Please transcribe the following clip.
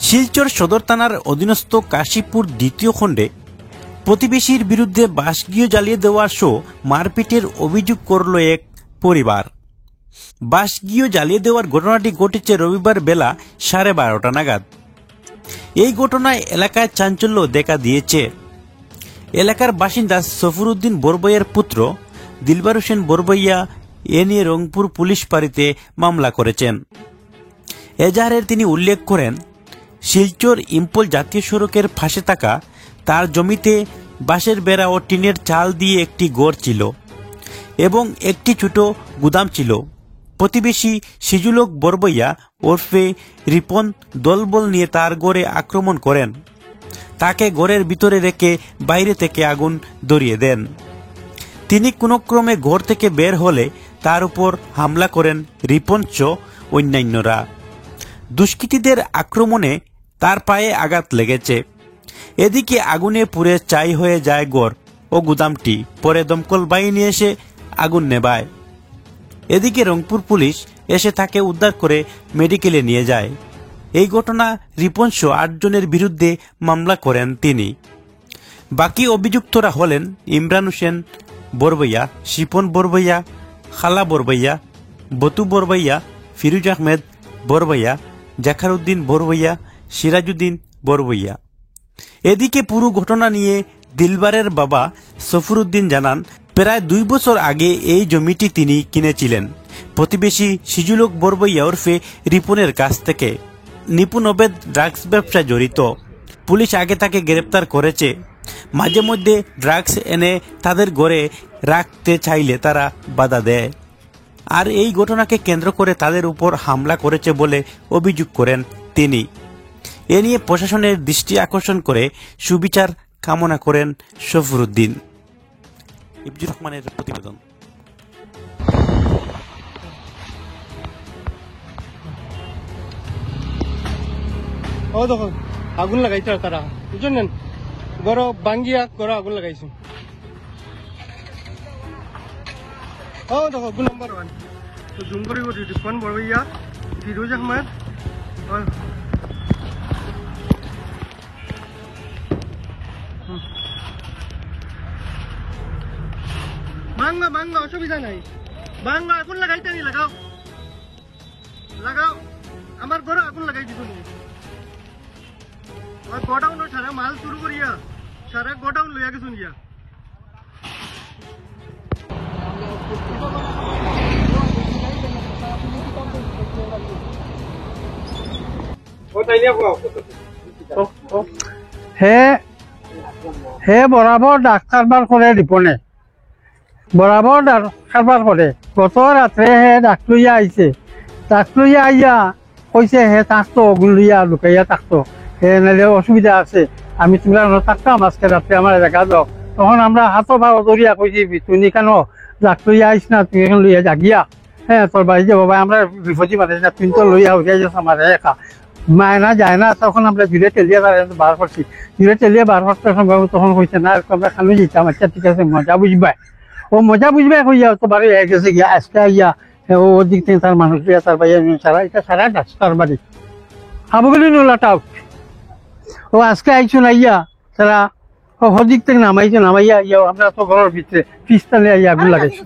শিলচর সদর থানার অধীনস্থ কাশীপুর দ্বিতীয় খণ্ডে প্রতিবেশীর বিরুদ্ধে বাসগৃহ জ্বালিয়ে দেওয়া সহ মারপিটের অভিযোগ করল এক পরিবার। বাসগৃহ জ্বালিয়ে দেওয়ার ঘটনাটি ঘটেছে রবিবার বেলা 12:30 নাগাদ। এই ঘটনায় এলাকায় চাঞ্চল্য দেখা দিয়েছে। এলাকার বাসিন্দা সফরউদ্দিন বরবইয়ার পুত্র দিলবার হোসেন বরবইয়া এ নিয়ে রংপুর পুলিশ ফাঁড়িতে মামলা করেছেন। এজাহারে তিনি উল্লেখ করেন, শিলচর ইম্পল জাতীয় সড়কের পাশে থাকা তার জমিতে বাঁশের বেড়া ও টিনের চাল দিয়ে একটি ঘর ছিল এবং একটি ছোট গুদাম ছিল। প্রতিবেশী সিজুলক বরবইয়া ওরফে রিপন দলবল নিয়ে তার ঘরে আক্রমণ করেন। তাকে ঘরের ভিতরে রেখে বাইরে থেকে আগুন ধরিয়ে দেন। তিনি কোনোক্রমে ঘর থেকে বের হলে তার উপর হামলা করেন রিপন সহ অন্যান্যরা। দুষ্কৃতীদের আক্রমণে তার পায়ে আঘাত লেগেছে। এদিকে আগুনে পুড়ে ছাই হয়ে যায় ঘর ও গুদামটি। পরে দমকল বাহিনী এসে আগুন নেভায়। এদিকে রংপুর পুলিশ এসে তাকে উদ্ধার করে মেডিকেলে নিয়ে যায়। এই ঘটনা রিপন সহ 8 জনের বিরুদ্ধে মামলা করেন তিনি। বাকি অভিযুক্তরা হলেন ইমরান হোসেন বরবইয়া, শিপন বরবইয়া, খালা বরবইয়া, বতু বরবইয়া, ফিরোজ আহমেদ বরবইয়া, জাকারউদ্দিন বরবইয়া, সিরাজউদ্দিন বরবইয়া। এদিকে পুরো ঘটনা নিয়ে দিলবারের বাবা সফরউদ্দিন জানান, প্রায় 2 বছর আগে এই জমিটি তিনি কিনেছিলেন প্রতিবেশী সিজুলক বরবইয়া ওরফে রিপনের কাছ থেকে। নিপুণ অবেদ ড্রাগস ব্যবসায় জড়িত। পুলিশ আগে তাকে গ্রেপ্তার করেছে। মাঝে মধ্যে ড্রাগস এনে তাদের ঘরে রাখতে চাইলে তারা বাধা দেয়। আর এই ঘটনাকে কেন্দ্র করে তাদের উপর হামলা করেছে বলে অভিযোগ করেন তিনি। এ নিয়ে প্রশাসনের দৃষ্টি আকর্ষণ করে সুবিচার কামনা করেন সফরউদ্দিন। ইবজুর রহমানের প্রতিবেদন। ও দেখো আগুন লাগাইছে তারা, বুঝলেন? গড় ভাঙ্গিয়া গড় আগুন লাগাইছে। ও দেখো আগুন নাম্বার 1 তো জুম করে রিপন বড়ইয়া, ফিরোজ আহমেদ, ভাঙ্গা ভাঙ্গা অসুবিধা নাই, ভাঙ্গা আগুন লাগাইতে নি, লাগাও লাগাও, আমার ঘরে আগুন লাগাই দিছো নি। আর গোডাউন সারা মাল শুরু করিয়া সারা গোডাউন লইয়া গেছুন গিয়া। হে বরাবর ডাক্তারবার করে রিপনে, বরাবর ডাক্তারবার করে। গত রাত্রে হে ডাক্তরিয়া আইছে, ডাক্তরিয়া আইয়া কইছে হে থাকতো ওগুন লইয়া লুকাইয়া থাকতো, হে নাহলে অসুবিধা আছে, আমি তোমরা থাকতাম আজকে রাত্রে আমার দেখা যাও। তখন আমরা হাতো ভাও ধরিয়া কইছি তুমি কেন ডাক্তরিয়া আইস না, তুমি এখন লইয়া জাগিয়া, হ্যাঁ তোর বাড়ি যে বাবা আমরা বিপত্তি পাঠাইছি না, তুমি তো লইয়া উঠিয়া যাচ্ছ আমার একা মায়না যায় না। তখন আমরা ধীরে টেলিয়া বার করছি, ধীরে টেলিয়া বার করতে তখন কইছে না আমরা খানো যেতাম। আচ্ছা ঠিক আছে, মজা বুঝবাই, ও মজা বুঝবাই কইয়া তো বাড়ি হয়ে গেছে গিয়া। আজকে আইয়া ও দিক থেকে তার মানুষ তার ভাইয়া সারা এটা সারা ডাক্তার বাড়ি হাবুগুলি নোলাটা ও আজকে আইছো না ইয়া তারা দিক থেকে নামাইছে, নামাইয়া ইয়া আমরা তো ঘরের ভিতরে পিস্তালে আইয়া আগুন লাগাইছে।